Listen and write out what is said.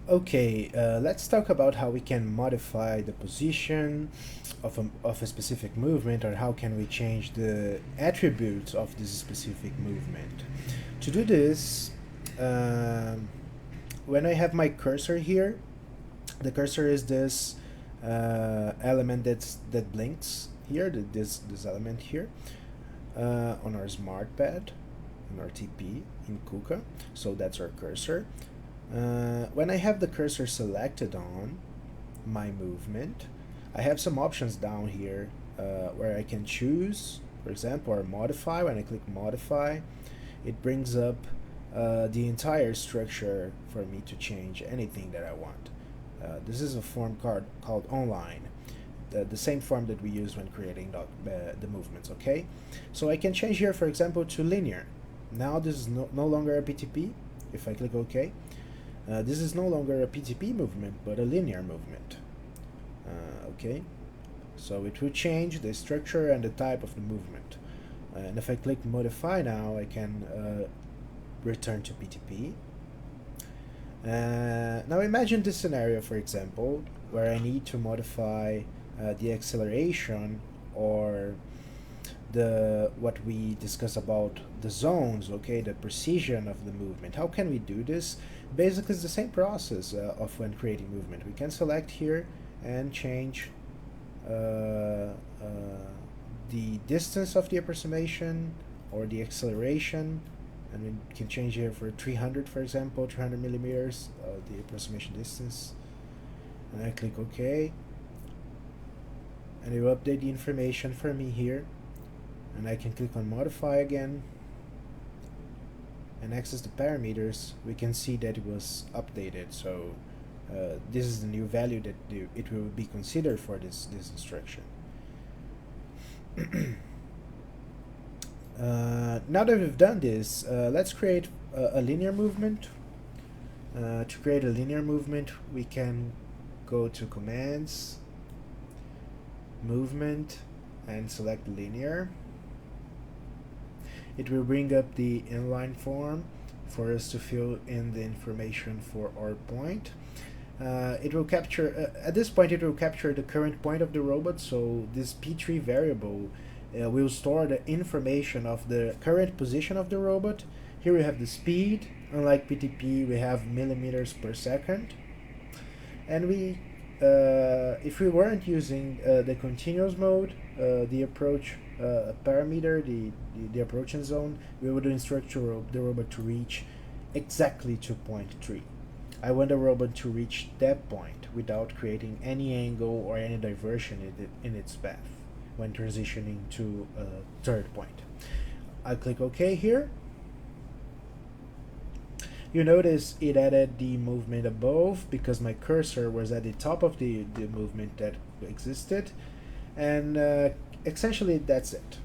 Okay, let's talk about how we can modify the position of a specific movement, or how can we change the attributes of this specific movement. To do this, um, when I have my cursor here, the cursor is this element that blinks here, this element here on our smart pad, on our TP in KUKA. So that's our cursor. When I have the cursor selected on my movement, I have some options down here where I can choose, for example, or modify. When I click modify, it brings up the entire structure for me to change anything that I want. This is a form called online, the same form that we use when creating the movements, okay? So I can change here, for example, to linear. Now this is no longer a PTP. If I click OK, this is no longer a PTP movement, but a linear movement. Okay, so it will change the structure and the type of the movement. And if I click modify now, I can return to PTP. Now imagine this scenario, for example, where I need to modify the acceleration, or the what we discuss about the zones, okay, the precision of the movement. How can we do this? Basically, it's the same process of when creating movement. We can select here and change uh, the distance of the approximation or the acceleration, and we can change here for 300, for example, 300 millimeters, the approximation distance. And I click OK, and it will update the information for me here. And I can click on modify again and access the parameters. We can see that it was updated. So this is the new value that it will be considered for this instruction. Now that we've done this, let's create a linear movement. To create a linear movement, we can go to commands, movement, and select linear. It will bring up the inline form for us to fill in the information for our point. It will capture, at this point, it will capture the current point of the robot. So this P3 variable will store the information of the current position of the robot. Here we have the speed. Unlike PTP, we have millimeters per second. And if we weren't using the continuous mode, the approach parameter, the approaching zone, we would instruct the robot to reach exactly to point 3. I want the robot to reach that point without creating any angle or any diversion in its path when transitioning to a third point. I click OK here. You notice it added the movement above because my cursor was at the top of the movement that existed. And essentially that's it.